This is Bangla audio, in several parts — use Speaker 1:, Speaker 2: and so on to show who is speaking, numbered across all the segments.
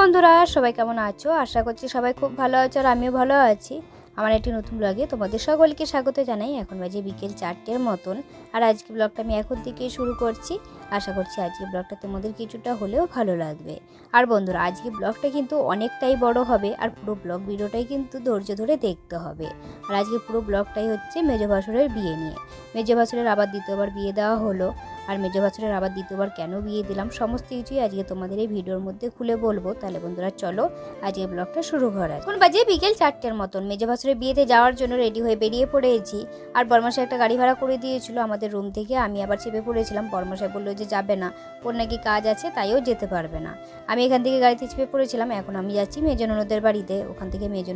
Speaker 1: বন্ধুরা, সবাই কেমন আছো? আশা করছি সবাই খুব ভালো আছো আর আমিও ভালো আছি। আমার একটি নতুন ব্লগে তোমাদের সকলকে স্বাগত জানাই। এখন বাজে বিকেল 4টের মতন আর আজকে ব্লগটা আমি এখন থেকে শুরু করছি। আশা করছি আজকে ব্লগটা তোমাদের কিছুটা হলেও ভালো লাগবে। আর বন্ধুরা, আজকে ব্লগটা কিন্তু অনেকটাই বড় হবে আর পুরো ব্লগ ভিডিওটাই কিন্তু ধৈর্য ধরে দেখতে হবে। আর আজকে পুরো ব্লগটাই হচ্ছে মেজো ভাসুরের বিয়ে নিয়ে। মেজো ভাসুরের আবার দ্বিতীয়বার বিয়ে দেওয়া হলো। আর মেজো ভাসুরের আবার দ্বিতীয়বার কেন বিয়ে দিলাম সমস্ত কিছুই আজকে তোমাদের এই ভিডিওর মধ্যে খুলে বলবো। তাহলে বন্ধুরা চলো আজকে ব্লগটা শুরু করা। এখন বাজে বিকেল 4টের মতন। মেজো ভাসুরের বিয়েতে যাওয়ার জন্য রেডি হয়ে বেরিয়ে পড়েছি। আর বরমাসাই একটা গাড়ি ভাড়া করে দিয়েছিল আমাদের রুম থেকে। আমি আবার চেপে পড়েছিলাম। বরমাসাই বললো যে যাবে না, ওর নাকি কাজ আছে, তাইও যেতে পারবে না। আমি এখান থেকে গাড়িতে চেপে পড়েছিলাম। এখন আমি যাচ্ছি মেজো ননদের বাড়িতে। ওখান থেকে মেজো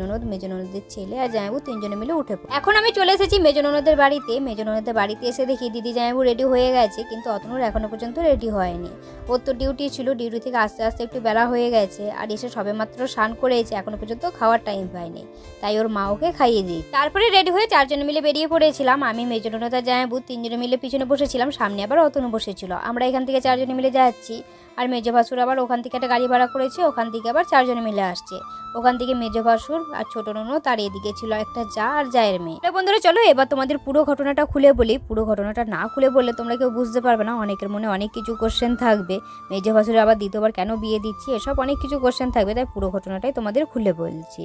Speaker 1: ননদের ছেলে আর জামাইবু তিনজনে মিলে উঠে পড়ে। এখন আমি চলে এসেছি মেজো ননদের বাড়িতে। মেজো ননদের বাড়িতে এসে দেখি দিদি জামাইবু রেডি হয়ে গেছে, কিন্তু অতনুর এখনো পর্যন্ত রেডি হয়নি। ওর তো ডিউটি ছিল, ডিউটি থেকে আস্তে আস্তে একটু বেলা হয়ে গেছে। আর এসে সবেমাত্র স্নান করেছে, এখনো পর্যন্ত খাওয়ার টাইম পায়নি। তাই ওর মা ওকে খাইয়ে দিই। তারপরে রেডি হয়ে চারজনে মিলে বেরিয়ে পড়েছিলাম। আমি মেজো ননদ আর জামাইবু তিনজনে মিলে পিছনে বসেছিলাম, সামনে আবার অতনু বসেছিল। আমরা এখান থেকে চারজনে মিলে যাচ্ছি। আর মেজো ভাসুর আবার ওখান থেকে একটা গাড়ি ভাড়া করেছে, ওখান থেকে আবার চারজনে মিলে আসছে। ওখান থেকে মেজো ভাসুর আর ছোট ননদ, তার এদিকে ছিল একটা যা আর জায়ের মেয়ে। বন্ধুরা চলো এবার তোমাদের পুরো ঘটনাটা খুলে বলি। পুরো ঘটনাটা না খুলে বললে তোমরা কেউ বুঝতে পারবে না। অনেকের মনে অনেক কিছু কোশ্চেন থাকবে, মেজো ভাসুরের আবার দ্বিতীয়বার কেন বিয়ে দিচ্ছি, এসব অনেক কিছু কোশ্চেন থাকবে। তাই পুরো ঘটনাটাই তোমাদের খুলে বলছি।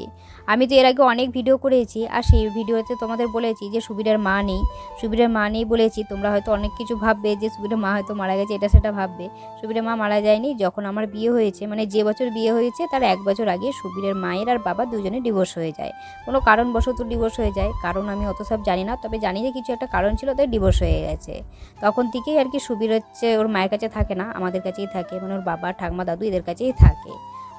Speaker 1: আমি তো এর আগে অনেক ভিডিও করেছি, আর সেই ভিডিওতে তোমাদের বলেছি যে সুবীরের মা নেই। সুবীরের মা নেই বলেছি, তোমরা হয়তো অনেক কিছু ভাববে যে সুবীরের মা হয়তো মারা গেছে, এটা সেটা ভাববে। সুবীরের মা মারা যায়নি। যখন আমার বিয়ে হয়েছে, মানে যে বছর বিয়ে হয়েছে তার 1 বছর আগে সুবীরের মায়ের আর বাবা দুজনে ডিভোর্স হয়ে যায়। কোনো কারণবশত ডিভোর্স হয়ে যায়, কারণ আমি অত সব জানি না, তবে জানি যে কিছু একটা কারণ ছিল, তাই ডিভোর্স হয়ে গেছে। তখন থেকেই আর কি সুবীর হচ্ছে ওর মায়ের কাছে থাকে না, আমাদের কাছেই থাকে, মানে ওর বাবা ঠাকমা দাদু এদের কাছেই থাকে।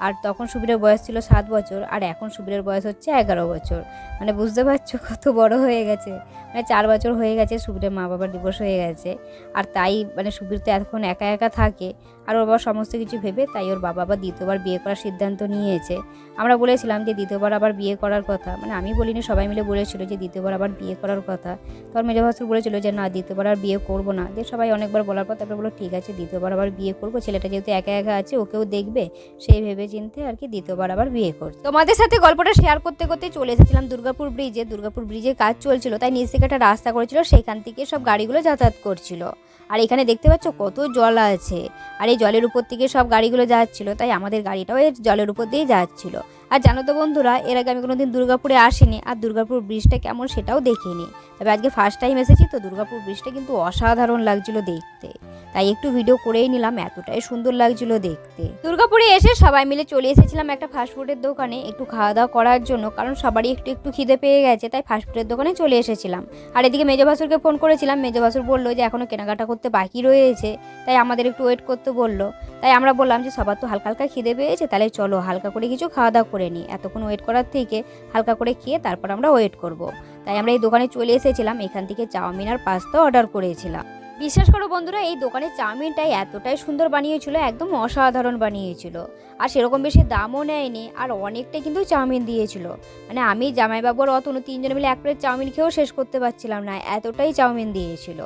Speaker 1: আর তখন সুবীরের বয়স ছিল 7 বছর আর এখন সুবীরের বয়স হচ্ছে 11 বছর। মানে বুঝতে পারছো কত বড় হয়ে গেছে। মানে 4 বছর হয়ে গেছে সুবীরের মা বাবার ডিভোর্স হয়ে গেছে। আর তাই মানে সুবীর তো এখন একা একা থাকে। আর ওর বাবা সমস্ত কিছু ভেবে তাই ওর বাবা আবার দ্বিতীয়বার বিয়ে করার সিদ্ধান্ত নিয়েছে। আমরা বলেছিলাম যে দ্বিতীয়বার আবার বিয়ে করার কথা, মানে আমি বলিনি, সবাই মিলে বলেছিল যে দ্বিতীয়বার আবার বিয়ে করার কথা। তোর মেজো ভাসুর বলেছিল যে না, দ্বিতীয়বার আর বিয়ে করবো না। যে সবাই অনেকবার বলার পর তারপরে বলো ঠিক আছে দ্বিতীয়বার আবার বিয়ে করবো, ছেলেটা যেহেতু একা একা আছে ওকেও দেখবে, সেই ভেবে চিনতে আর কি দ্বিতীয়বার আবার বিয়ে করছে। তোমাদের সাথে গল্পটা শেয়ার করতে করতে চলে এসেছিলাম দুর্গাপুর ব্রিজে। দুর্গাপুর ব্রিজে কাজ চলছিল, তাই নিচ থেকে একটা রাস্তা করেছিল, সেখান থেকে সব গাড়িগুলো যাতায়াত করছিল। আর এখানে দেখতে পাচ্ছ কত জল আছে, আর এই জলের উপর থেকে সব গাড়িগুলো যাচ্ছিল, তাই আমাদের গাড়িটাও এই জলের উপর দিয়েই যাচ্ছিল। আর জানো তো বন্ধুরা, এর আগে আমি কোনোদিন দুর্গাপুরে আসিনি, আর দুর্গাপুর ব্রিজটা কেমন সেটাও দেখিনি। তবে আজকে ফার্স্ট টাইম এসেছি তো, দুর্গাপুর ব্রিজটা কিন্তু অসাধারণ লাগছিল দেখতে, তাই একটু ভিডিও করেই নিলাম, এতটাই সুন্দর লাগছিল দেখতে। দুর্গাপুরে এসে সবাই মিলে চলে এসেছিলাম একটা ফাস্টফুডের দোকানে একটু খাওয়া দাওয়া করার জন্য, কারণ সবারই একটু একটু খিদে পেয়ে গেছে, তাই ফাস্টফুডের দোকানে চলে এসেছিলাম। আর এদিকে মেজো ভাসুরকে ফোন করেছিলাম, মেজো ভাসুর বললো যে এখনও কেনাকাটা করতে বাকি রয়েছে, তাই আমাদের একটু ওয়েট করতে বললো। তাই আমরা বললাম যে সবার তো হালকা হালকা খিদে পেয়েছে, তাহলে চলো হালকা করে কিছু খাওয়া দাওয়া করে নিই, এতক্ষণ ওয়েট করার থেকে হালকা করে খেয়ে তারপর আমরা ওয়েট করব। তাই আমরা এই দোকানে চলে এসেছিলাম, এখান থেকে চাউমিন আর পাস্তা অর্ডার করেছিলাম। বিশ্বাস করো বন্ধুরা, এই দোকানের চাউমিনটাই এতটাই সুন্দর বানিয়েছিল, একদম অসাধারণ বানিয়েছিল। আর সেরকম বেশি দামও নেয়নি, আর অনেকটাই কিন্তু চাউমিন দিয়েছিল। মানে আমি, জামাইবাবু আর অতনু তিনজনে মিলে এক প্লেট চাউমিন খেয়েও শেষ করতে পারছিলাম না, এতটাই চাউমিন দিয়েছিল।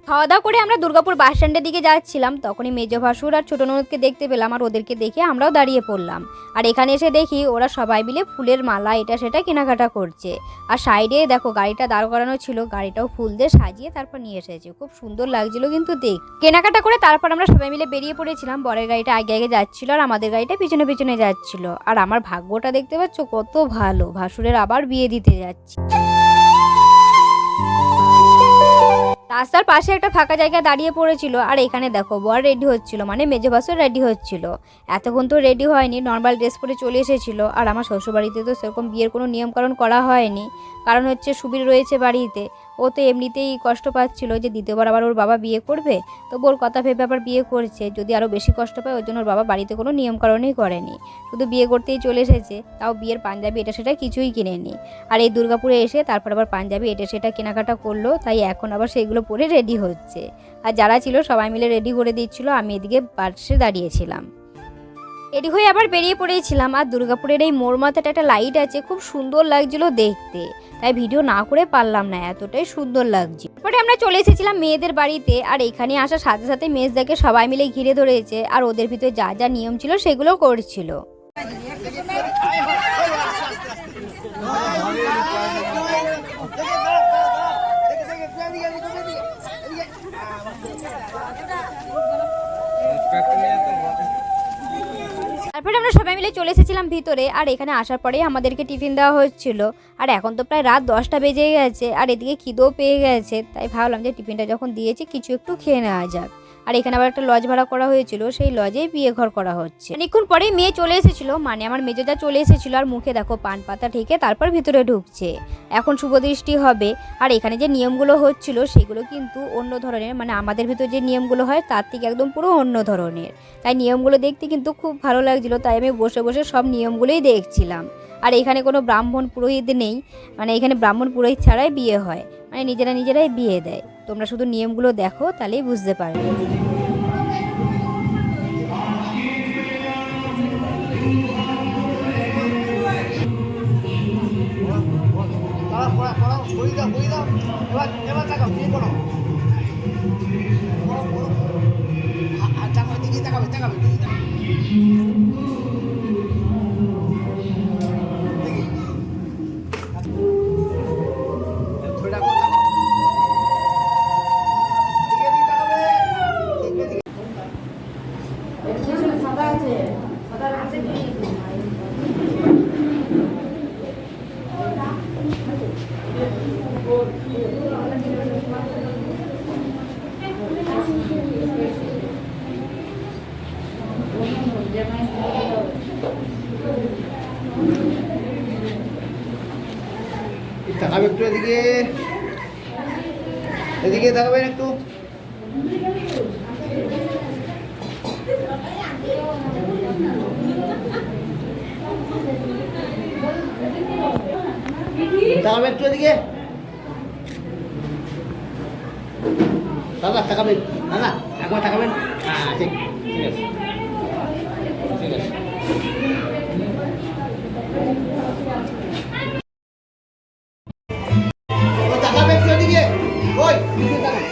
Speaker 1: খাওয়া দাওয়া করে আমরা দুর্গাপুর বাস স্ট্যান্ডের দিকে যাচ্ছিলাম, তখনই মেজো ভাসুর আর ছোটো ননদকে দেখতে পেলাম, আর ওদেরকে দেখে আমরাও দাঁড়িয়ে পড়লাম। আর এখানে এসে দেখি ওরা সবাই মিলে ফুলের মালা এটা সেটা কেনাকাটা করছে। আর সাইডে দেখো গাড়িটা দাঁড় করানো ছিল, গাড়িটাও ফুল দিয়ে সাজিয়ে তারপর নিয়ে এসেছে, খুব সুন্দর লাগছিল কিন্তু দেখ। কেনাকাটা করে তারপর আমরা সবাই মিলে বেরিয়ে পড়েছিলাম। বরের গাড়িটা আগে আগে যাচ্ছিল আর আমাদের গাড়িটা পিছনে পিছনে যাচ্ছিল। আর আমার ভাগ্যটা দেখতে পাচ্ছ কত ভালো, ভাসুরের আবার বিয়ে দিতে যাচ্ছি। রাস্তার পাশে একটা ফাঁকা জায়গা দাঁড়িয়ে পড়েছিল, আর এখানে দেখো বর রেডি হচ্ছিল, মানে মেজো ভাসুর রেডি হচ্ছিল। এতক্ষণ তো রেডি হয়নি, নর্মাল ড্রেস পরে চলে এসেছিল। আর আমার শ্বশুরবাড়িতে তো সেরকম বিয়ের কোনো নিয়মকানুন করা হয়নি, কারণ হচ্ছে সুবীর রয়েছে বাড়িতে। ও তো এমনিতেই কষ্ট পাচ্ছিল যে দ্বিতীয়বার আবার ওর বাবা বিয়ে করবে, তো ওর কথা ভেবে আবার বিয়ে করছে, যদি আরও বেশি কষ্ট পায় ওর জন্য ওর বাবা বাড়িতে কোনো নিয়মকানুনই করেনি, শুধু বিয়ে করতেই চলে এসেছে। তাও বিয়ের পাঞ্জাবি এটা সেটা কিছুই কিনেনি। আর এই দুর্গাপুরে এসে তারপর আবার পাঞ্জাবি এটা সেটা কেনাকাটা করলো, তাই এখন আবার সেগুলো পরে রেডি হচ্ছে। আর যারা ছিল সবাই মিলে রেডি করে দিচ্ছিল, আমি এদিকে পাশে দাঁড়িয়েছিলাম। এদিক হয়ে আবার বেরিয়ে পড়েছিলাম। আর দুর্গাপুরের এই মোড় মাথাটা একটা লাইট আছে, খুব সুন্দর লাগছিল দেখতে, তাই ভিডিও না করে পারলাম না, এতটাই সুন্দর লাগছে। পরে আমরা চলে এসেছিলাম মেয়েদের বাড়িতে। আর এখানে আসার সাথে সাথে মেজদাকে সবাই মিলে ঘিরে ধরেছে, আর ওদের ভিতরে যা যা নিয়ম ছিল সেগুলো করছিল। তারপরে আমরা সবাই মিলে চলে এসেছিলাম ভিতরে। আর এখানে আসার পরেই আমাদেরকে টিফিন দেওয়া হচ্ছিল। আর এখন তো প্রায় রাত 10টা বেজে গেছে, আর এদিকে খিদেও পেয়ে গেছে, তাই ভাবলাম যে টিফিনটা যখন দিয়েছি কিছু একটু খেয়ে নেওয়া যাক। আর এখানে আবার একটা লজ ভাড়া করা হয়েছিল, সেই লজেই বিয়ে ঘর করা হচ্ছে। অনেকক্ষণ পরেই মেয়ে চলে এসেছিল, মানে আমার মেজোদা চলে এসেছিল। আর মুখে দেখো পান পাতা ঠেকে তারপর ভিতরে ঢুকছে, এখন শুভদৃষ্টি হবে। আর এখানে যে নিয়মগুলো হচ্ছিল সেগুলো কিন্তু অন্য ধরনের, মানে আমাদের ভিতরে যে নিয়মগুলো হয় তার থেকে একদম পুরো অন্য ধরনের। তাই নিয়মগুলো দেখতে কিন্তু খুব ভালো লাগছিল, তাই আমি বসে বসে সব নিয়মগুলোই দেখছিলাম। আর এখানে কোনো ব্রাহ্মণ পুরোহিত নেই, মানে এখানে ব্রাহ্মণ পুরোহিত ছাড়াই বিয়ে হয়, মানে নিজেরাই বিয়ে দেয়। তোমরা শুধু নিয়মগুলো দেখো, তাহলেই বুঝতে পারবে।
Speaker 2: তাকাবে একটু এদিকে, এদিকে তাকাবেন একটু। তাকাবে একটু এদিকে, দাদা তাকাবেন, দাদা একবার তাকাবেন। হ্যাঁ ঠিক ঠিক আছে ঠিক আছে। তাকাবে একটু এদিকে, ওই দিকে তাকান।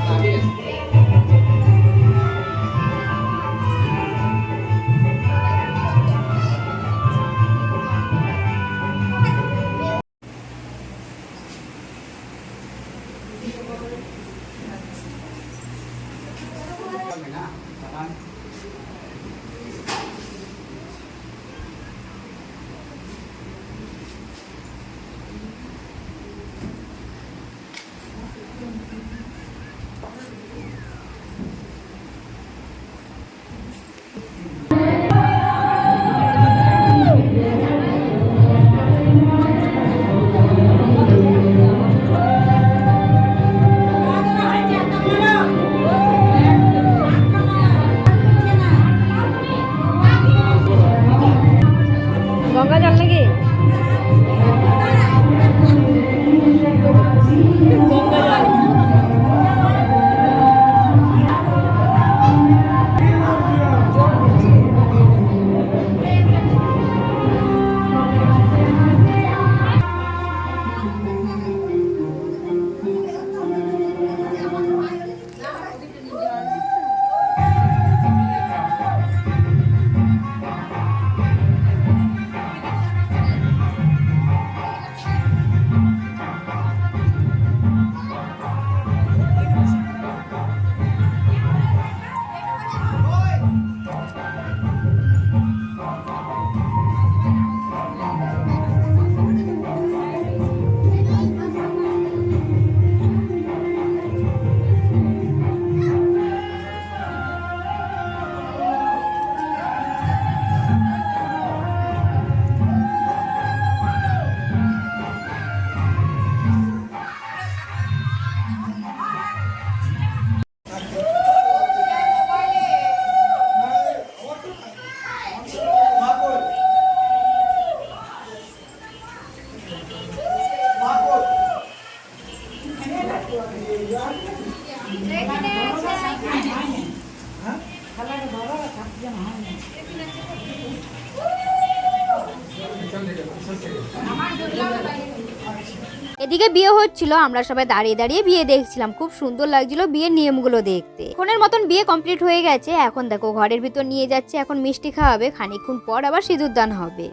Speaker 2: হ্যাঁ ঠিক আছে।
Speaker 1: গঙ্গা জল নাকি? এদিকে বিয়ে হচ্ছিল, আমরা সবাই দাঁড়িয়ে দাঁড়িয়ে বিয়ে দেখছিলাম, খুব সুন্দর লাগছিল বিয়ের নিয়মগুলো দেখতে। এখনের মতন বিয়ে কমপ্লিট হয়ে গেছে, এখন দেখো ঘরের ভিতর নিয়ে যাচ্ছে, এখন মিষ্টি খাওয়াবে, খানিকক্ষণ পর আবার সিঁদুর দান হবে।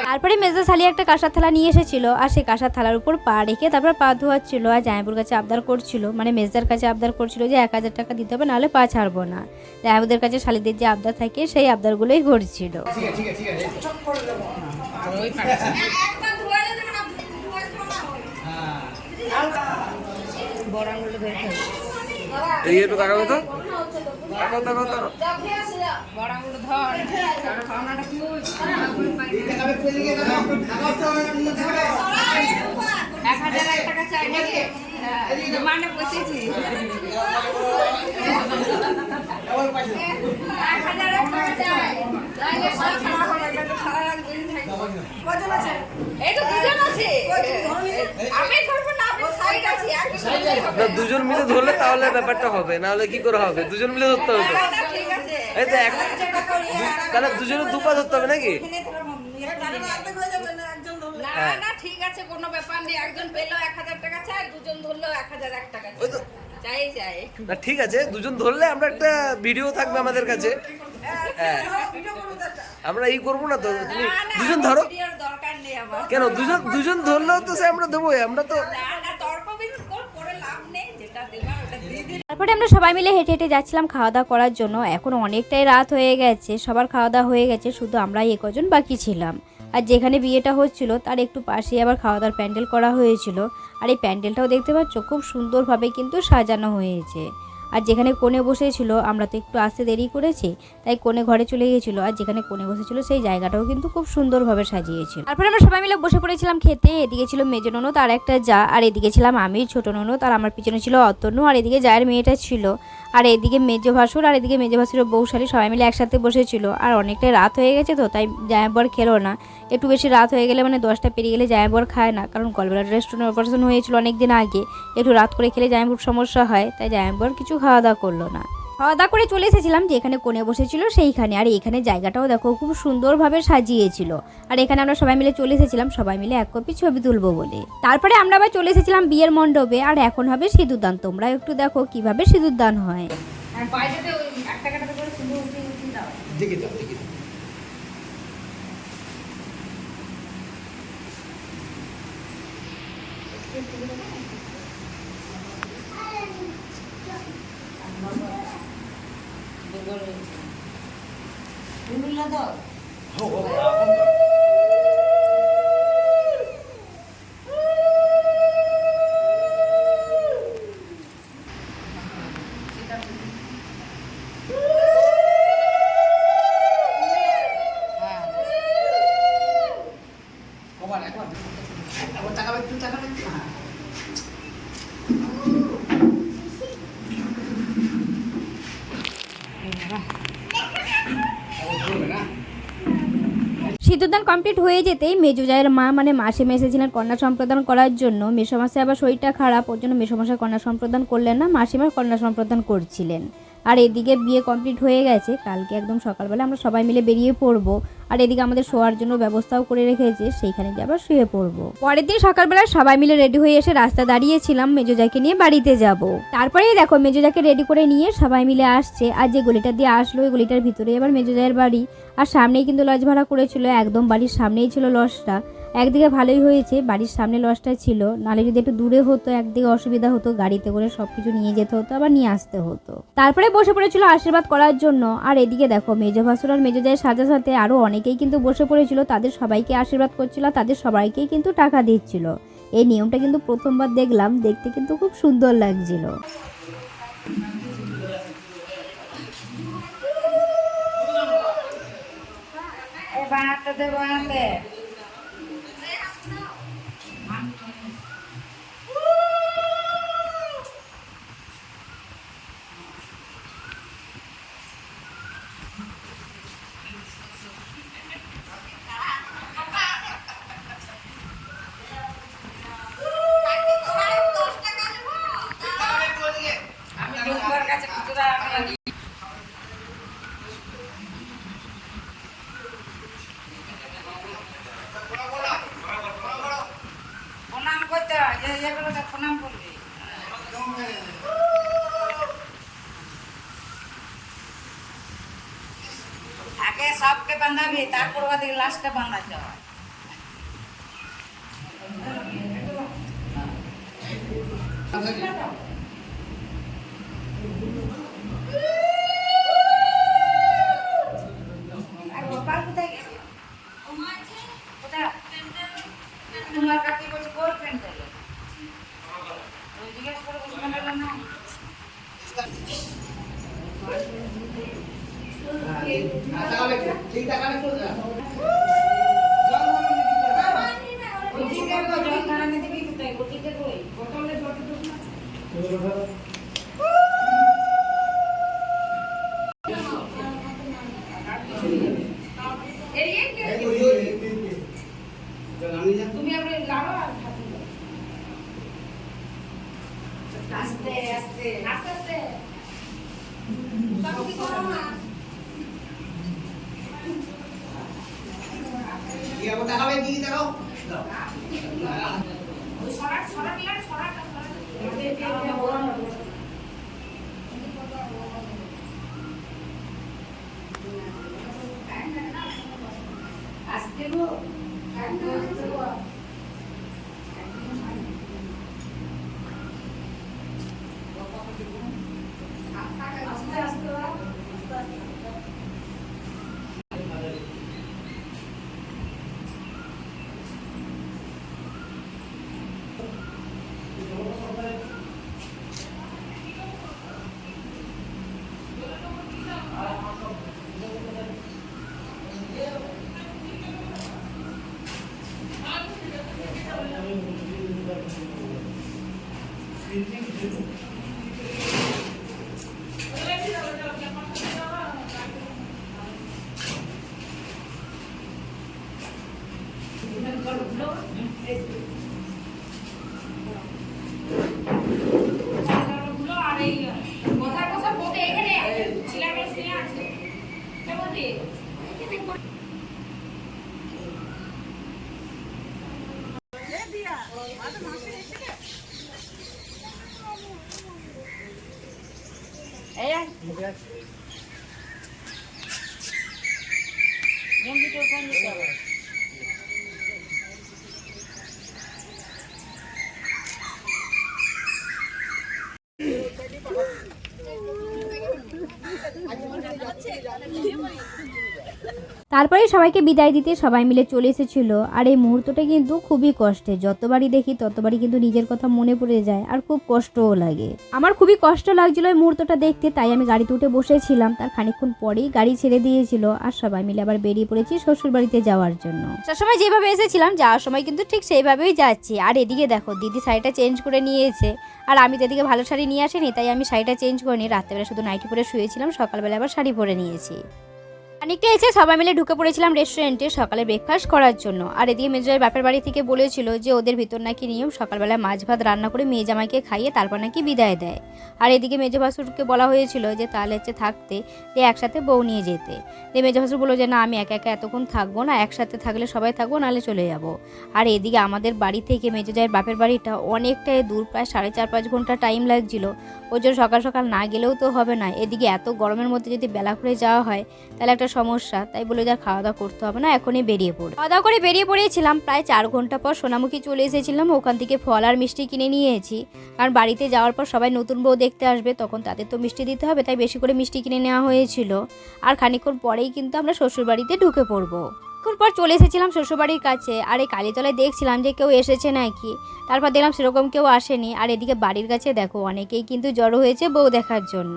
Speaker 1: তারপরে মেজো শালি একটা কাঁসার থালা নিয়ে এসেছিল, আর সেই কাঁসার থালার উপর পা রেখে তারপর পা ধোয়াচ্ছিল, আর জামাইবুর কাছে আবদার করছিল, মানে মেজদার কাছে আবদার করছিল যে 1000 টাকা দিতে হবে, নাহলে পা ছাড়বো না। জামাইবুদের কাছে শালিদের যে আবদার থাকে সেই আবদারগুলোই করছিল।
Speaker 3: এই একটু তাকাবে তো, তাকাও তাকাও তাকাও। দুজন মিলে ধরলে তাহলে ব্যাপারটা হবে, না হলে কি করে হবে? দুজন মিলে ধরতে হবে। এই তো তাহলে দুজনে দুপা ধরতে হবে নাকি?
Speaker 4: না ঠিক আছে, কোনো ব্যাপার নেই। একজন পেলো 1000 টাকা চাই, দুজন ধরলেও 1001 টাকা চাই চাই।
Speaker 3: না ঠিক আছে, দুজন ধরলে আমরা একটা ভিডিও থাকবে আমাদের কাছে। হ্যাঁ, আমরা এই করবো না তো, তুমি দুজন ধরো।
Speaker 4: দরকার নেই আমার।
Speaker 3: কেন দুজন ধরলেও তো সে আমরা দেবোই, আমরা তো
Speaker 1: তারপরে আমরা সবাই মিলে হেঁটে হেঁটে যাচ্ছিলাম খাওয়া দাওয়া করার জন্য। এখন অনেকটাই রাত হয়ে গেছে, সবার খাওয়া দাওয়া হয়ে গেছে, শুধু আমরাই কজন বাকি ছিলাম। আর যেখানে বিয়েটা হচ্ছিল তার একটু পাশেই আবার খাওয়া দাওয়ার প্যান্ডেল করা হয়েছিল, আর এই প্যান্ডেলটাও দেখতে পাচ্ছ খুব সুন্দরভাবে কিন্তু সাজানো হয়েছে। আর যেখানে কোণে বসেছিল, আমরা তো একটু আসতে দেরি করেছি, তাই কোণে ঘরে চলে গিয়েছিল, আর যেখানে কোণে বসেছিল সেই জায়গাটাও কিন্তু খুব সুন্দরভাবে সাজিয়েছিল। তারপরে আমরা সবাই মিলে বসে পড়েছিলাম খেতে। এদিকে ছিল মেজো ননদ আর একটা যা, আর এদিকে ছিলাম আমি ছোট ননদ, আর আমার পিছনে ছিল অতনু, আর এদিকে জায়ের মেয়েটা ছিল, আর এদিকে মেজো ভাসুর, আর এদিকে মেজো ভাসুরের বউশালী, সবাই মিলে একসাথে বসেছিল। আর অনেকটাই রাত হয়ে গেছে তো, তাই জামাইবর খেলো না। একটু বেশি রাত হয়ে গেলে, মানে 10টা পেরিয়ে গেলে জামাইবর খায় না, কারণ গলব্লাডার রেস্টুরেন্ট অপারেশন হয়েছিল অনেকদিন আগে, একটু রাত করে খেলে জামাইবর সমস্যা হয়, তাই জামাইবর কিছু খাওয়া দাওয়া করলো না। খাওয়া দাওয়া করে চলে এসেছিলাম যেখানে কোণে বসেছিল সেইখানে, আর এখানে জায়গাটাও দেখো খুব সুন্দরভাবে সাজিয়েছিল। আর এখানে আমরা সবাই মিলে চলে এসেছিলাম সবাই মিলে এক কপি ছবি তুলবো বলে। তারপরে আমরা আবার চলে এসেছিলাম বিয়ের মণ্ডপে, আর এখন হবে সিঁদুর দান। তোমরা একটু দেখো কিভাবে সিঁদুর দান হয়। সিঁদুরদান কমপ্লিট হয়ে যেতেই মেজো জায়ের মা মানে মাসিমা এসেছিলেন কন্যা সম্প্রদান করার জন্য। মেসোমশাই আবার শরীরটা খারাপ, ওর জন্য মেসোমশাই কন্যা সম্প্রদান করলেন না, মাসিমার কন্যা সম্প্রদান করছিলেন। আর এদিকে বিয়ে কমপ্লিট হয়ে গেছে, কালকে একদম সকালবেলা আমরা সবাই মিলে বেরিয়ে পড়বো। আর এদিকে আমাদের শোয়ার জন্য ব্যবস্থাও করে রেখেছে, সেইখানে গিয়ে আবার শুয়ে পড়বো। পরের দিন সকালবেলা সবাই মিলে রেডি হয়ে এসে রাস্তা দাঁড়িয়েছিলাম মেজোজাকে নিয়ে বাড়িতে যাব। তারপরেই দেখো মেজোজাকে রেডি করে নিয়ে সবাই মিলে আসছে, আর যে গলিটা দিয়ে আসলো ওই গলিটার ভিতরে এবার মেজোজায়ের বাড়ি। আর সামনেই কিন্তু লজ ভাড়া করেছিল, একদম বাড়ির সামনেই ছিল লজটা। একদিকে ভালোই হয়েছে বাড়ির সামনে লজটা ছিল, নাহলে যদি একটু দূরে হতো একদিকে অসুবিধা হতো, গাড়িতে করে সবকিছু নিয়ে যেতে হতো আবার নিয়ে আসতে হতো। তারপরে বসে পড়েছিল আশীর্বাদ করার জন্য। আর এদিকে দেখো মেজো ভাসুর আর মেজো জায়ের সাথে সাথে আরো অনেকেই কিন্তু বসে পড়েছিল, তাদের সবাইকে আশীর্বাদ করছিল, তাদের সবাইকেই কিন্তু টাকা দিচ্ছিল। এই নিয়মটা কিন্তু প্রথমবার দেখলাম, দেখতে কিন্তু খুব সুন্দর লাগছিল।
Speaker 4: আছে খুচরা আমি প্রণাম করতে হয় যে এগুলোকে প্রণাম করবি আগে সবকে বাঁধাবি তারপর ওদিকে লাস্টে বাঁধাতে হয় আর গোপাল কোথায় গেছে কোথায় তোমার কাকি বলছে কোর প্যান্ডেল জিজ্ঞেস করে বসে প্যান্ডেল না
Speaker 2: ঠিক টাকা একটু
Speaker 4: জল ধারাতে দিবি কোথায় গতিতে কই বোতলে জল তুমি আপনি লাড়ো আর আস্তে আস্তে আস্তে আস্তে সব কি করো না
Speaker 2: ইয়া দেখাবে কি দেখাও
Speaker 4: ওই সরাট সরাট লাড় সরাট আস্তে গো আস্তে গো আস্তে আস্তে কোথায় বসে বসে এখানে ছিলাম শুনে আছে কেমন রে এই গম্ভীর কোন দিতে হবে
Speaker 1: তারপরে সবাইকে বিদায় দিতে সবাই মিলে চলে এসেছিল। আর এই মুহূর্তটা কিন্তু খুবই কষ্টের, যতবারই দেখি ততবারই কিন্তু নিজের কথা মনে পড়ে যায় আর খুব কষ্টও লাগে। আমার খুবই কষ্ট লাগছিল এই মুহূর্তটা দেখতে, তাই আমি গাড়িতে উঠে বসেছিলাম। তার খানিকক্ষণ পরেই গাড়ি ছেড়ে দিয়েছিল আর সবাই মিলে আবার বেরিয়ে পড়েছি শ্বশুর বাড়িতে যাওয়ার জন্য। সবসময় যেভাবে এসেছিলাম যাওয়ার সময় কিন্তু ঠিক সেইভাবেই যাচ্ছি। আর এদিকে দেখো দিদি শাড়িটা চেঞ্জ করে নিয়েছে, আর আমি তো এদিকে ভালো শাড়ি নিয়ে আসিনি, তাই আমি শাড়িটা চেঞ্জ করিনি। রাত্রেবেলা শুধু নাইটি পরে শুয়েছিলাম, সকালবেলা আবার শাড়ি পরে নিয়েছি। খানিকটা এসে সবাই মিলে ঢুকে পড়েছিলাম রেস্টুরেন্টে সকালে ব্রেকফাস্ট করার জন্য। আর এদিকে মেজোর বাপের বাড়ি থেকে বলেছিল যে ওদের ভিতর নাকি নিয়ম সকালবেলা মাছ ভাত রান্না করে মেয়ে জামাইকে খাইয়ে তারপর নাকি বিদায় দেয়। আর এদিকে মেজো ভাসুরকে বলা হয়েছিল যে তাহলে হচ্ছে থাকতে যে একসাথে বউ নিয়ে যেতে। দিয়ে মেজো ভাসুর বললো যে না আমি একা একা এতক্ষণ থাকবো না, একসাথে থাকলে সবাই থাকবো, নাহলে চলে যাব। আর এদিকে আমাদের বাড়ি থেকে মেজো জায়ের বাপের বাড়িটা অনেকটাই দূর, প্রায় 4.5-5 ঘন্টা টাইম লাগছিল। ওই জন্য সকাল সকাল না গেলেও তো হবে না, এদিকে এত গরমের মধ্যে যদি বেলা করে যাওয়া হয় তাহলে একটা সমস্যা। তাই বলে যা খাওয়া দাওয়া করতে হবে না, এখনই বেরিয়ে পড়ে। খাওয়া দাওয়া করে বেরিয়ে পড়েছিলাম। প্রায় 4 ঘন্টা পর সোনামুখী চলে এসেছিলাম, ওখান থেকে ফল আর মিষ্টি কিনে নিয়েছি। কারণ বাড়িতে যাওয়ার পর সবাই নতুন বউ দেখতে আসবে, তখন তাদের তো মিষ্টি দিতে হবে, তাই বেশি করে মিষ্টি কিনে নেওয়া হয়েছিল। আর খানিকক্ষণ পরেই কিন্তু আমরা শ্বশুর বাড়িতে ঢুকে পড়বো। পর চলে এসেছিলাম শ্বশুরবাড়ির কাছে। আর এই কালীতলায় দেখছিলাম যে কেউ এসেছে নাকি, তারপর দেখলাম সেরকম কেউ আসেনি। আর এদিকে বাড়ির কাছে দেখো অনেকেই কিন্তু জড়ো হয়েছে বউ দেখার জন্য।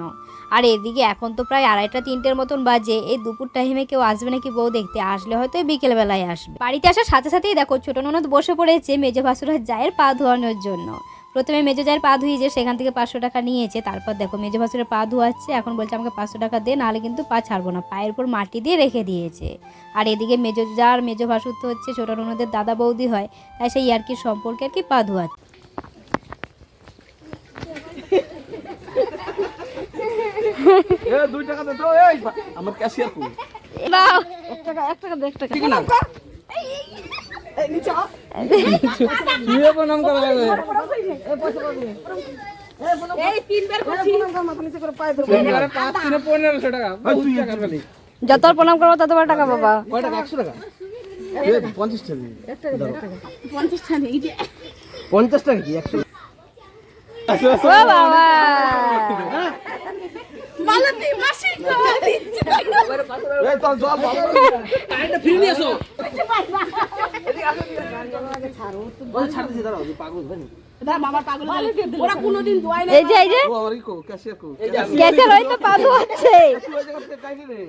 Speaker 1: আর এদিকে এখন তো প্রায় 2:30-3টের মতন বাজে, এই দুপুর টাইমে কেউ আসবে নাকি বউ দেখতে, আসলে হয়তো বিকেলবেলায় আসবে। বাড়িতে আসার সাথে সাথেই দেখো ছোট ননদ বসে পড়েছে মেজো ভাসুরের জায়ের পা ধোয়ানোর জন্য। প্রথমে মেজো জায়ের পা ধুইয়ে যে সেখান থেকে 500 টাকা নিয়েছে, তারপর দেখো মেজো ভাসুরের পা ধোয়াচ্ছে। এখন বলছে আমাকে 500 টাকা দে, নাহলে কিন্তু পা ছাড়বো না, পায়ের উপর মাটি দিয়ে রেখে দিয়েছে। আর এদিকে মেজো জা আর মেজো ভাসুর তো হচ্ছে ছোট ননদের দাদা বৌদি হয়, তাই সেই ইয়ার্কির সম্পর্কে আর কি পা ধোয়াচ্ছে।
Speaker 3: 2 টাকা দে তো এই আমার ক্যাশিয়ার কো
Speaker 1: দাও
Speaker 5: 1 টাকা 1 টাকা দে 1 টাকা
Speaker 3: ঠিক না
Speaker 2: তুইও প্রণাম করা যাবে
Speaker 5: এই তিনবার করছি মাথা নিচে করে পায়ে ধরবো
Speaker 2: 5 3 1500 টাকা তুই টাকা খালি
Speaker 1: যত প্রণাম করবো তত বড় টাকা বাবা।
Speaker 3: কয় টাকা 100 টাকা 50 টাকা
Speaker 5: 1 টাকা 50 টাকা এই যে
Speaker 3: 50 টাকা কি 100
Speaker 1: ও বাবা
Speaker 5: মালতী মাসি
Speaker 3: এই তো জল
Speaker 2: কারেন্টটা ফ্রি নিয়ে আসো
Speaker 3: ওই ছাড় দিছি দাঁড়াও পাগল ভাই
Speaker 5: দা মামা পাগল ওরা কোনোদিন দোয়াই না
Speaker 1: এই যে
Speaker 3: ও আমার কো ক্যাশিয়ার কো
Speaker 1: ক্যাসে রই তো পাদু হচ্ছে।
Speaker 3: তুই ওই জায়গা থেকে কাইলি রে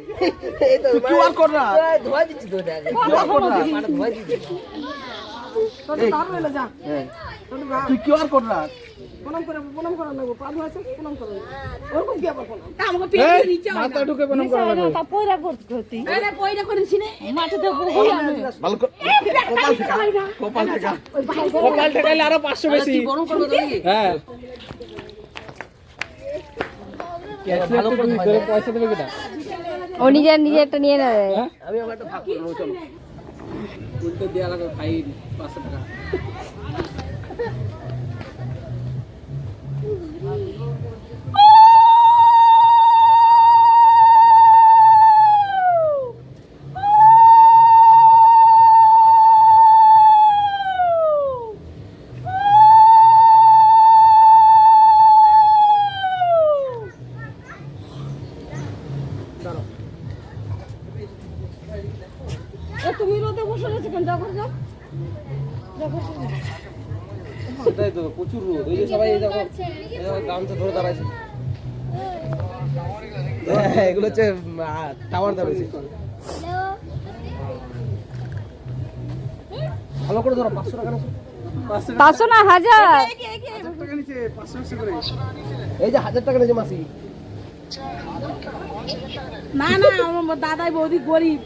Speaker 3: তুই কিউআর কোড না
Speaker 2: ধোয়া দিচ্ছি তো এটা
Speaker 3: কিউআর কোড না
Speaker 2: মানে ধোয়া দিচ্ছি
Speaker 5: তোর তার হইলো যা
Speaker 3: তুই কিউআর কোড না
Speaker 5: প্রণাম করে লাগবো পা ধোয়াছে প্রণাম করে ওরকম কি আবার প্রণাম আমাকে পেয়ে দিচ্ছে
Speaker 2: মাথা ঢুকে প্রণাম করা লাগবে
Speaker 5: তা পয়রা করতে আরে পয়রা করেছি না মাঠে তো
Speaker 3: ভালো কপাল থেকে
Speaker 2: কপাল ঠেকাইলে আরো 500 বেশি
Speaker 3: গরম করবে নাকি
Speaker 2: হ্যাঁ ভালো করে পয়সা দেবে কিনা
Speaker 1: ও নিজেরটা নিয়ে নেবে।
Speaker 3: আমি আমার একটা ভাগ করব চলো
Speaker 2: উল্টো দেয়া লাগবে ফাইন 500 টাকা
Speaker 5: তুমি রোদে বসে রয়েছে কেন যাও করে যাও
Speaker 3: সেটাই তো প্রচুর রোদ এই যে সবাই এই দেখো গামছা ধরে দাঁড়াইছে হ্যাঁ এগুলো হচ্ছে টাওয়ার দাঁড়াইছে ভালো করে ধরো 500 টাকা নিচে
Speaker 1: 500 না 1000
Speaker 3: টাকা নিচে 500 করে এই যে 1000 টাকা নিচে মাসি
Speaker 5: না না আমার দাদাই বৌদি গরিব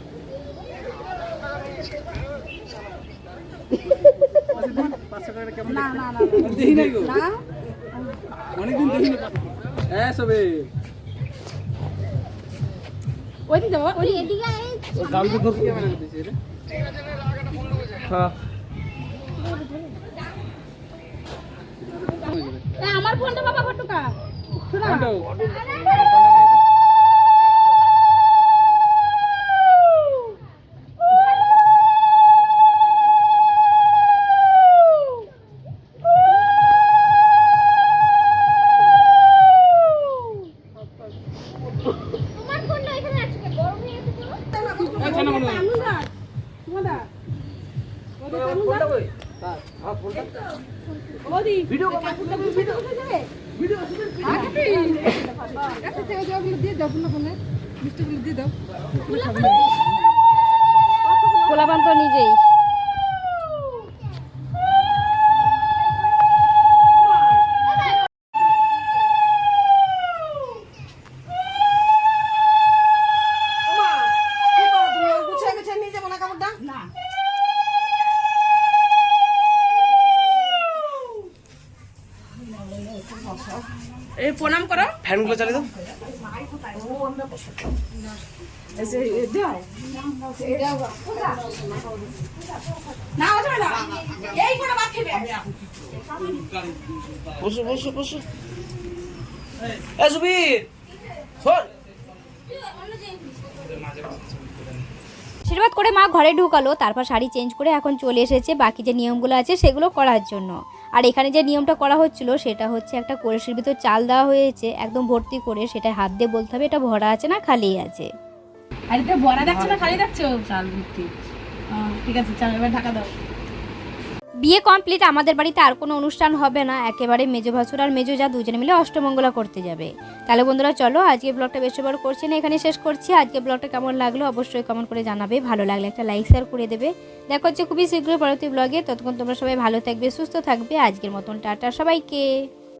Speaker 5: না না না
Speaker 2: দেখি নাই গো
Speaker 5: না
Speaker 2: অনেকদিন দেখি না হ্যাঁ সবে
Speaker 5: ওই দিকে যাও ওই এদিকে
Speaker 3: গামছা ধরতে হ্যাঁ
Speaker 5: আমার ফোনটা বাবা ফটোকা শোনা ভিডিও
Speaker 1: পোলাপান তো নিজেই
Speaker 5: এই প্রণাম করো
Speaker 3: ফ্যানগুলো চালিয়ে দাও
Speaker 5: না ওঠে না এই করে ভাত খেবে
Speaker 3: বসো বসো বসো এই সুবীর শোন
Speaker 1: আশীর্বাদ করে মা ঘরে ঢুকালো, তারপর শাড়ি চেঞ্জ করে এখন চলে এসেছে বাকি যে নিয়মগুলো আছে সেগুলো করার জন্য। আর এখানে যে নিয়মটা করা হচ্ছিল সেটা হচ্ছে একটা কলসির ভিতর চাল দেওয়া হয়েছে একদম ভর্তি করে, সেটা হাত দিয়ে বলতে হবে এটা ভরা আছে না খালি আছে।
Speaker 5: আর এটা বড়া দেখছো না খালি দেখছো চাল ভর্তি। ঠিক আছে চাল এবার ঢাকা দাও।
Speaker 1: বিয়ে কমপ্লিট, আমাদের বাড়িতে আর কোনো অনুষ্ঠান হবে না, একেবারে মেজো ভাসুর আর মেজো যা দুজনে মিলে অষ্টমঙ্গলা করতে যাবে। তাহলে বন্ধুরা চলো আজকে ব্লগটা বেশি বড় করছি না, এখানে শেষ করছি। আজকে ব্লগটা কেমন লাগলো অবশ্যই কমেন্ট করে জানাবে, ভালো লাগলে একটা লাইক শেয়ার করে দেবে। দেখা হচ্ছে খুবই শীঘ্রই পরবর্তী ব্লগে, ততক্ষণ তোমরা সবাই ভালো থাকবে সুস্থ থাকবে। আজকের মতন টাটা সবাইকে।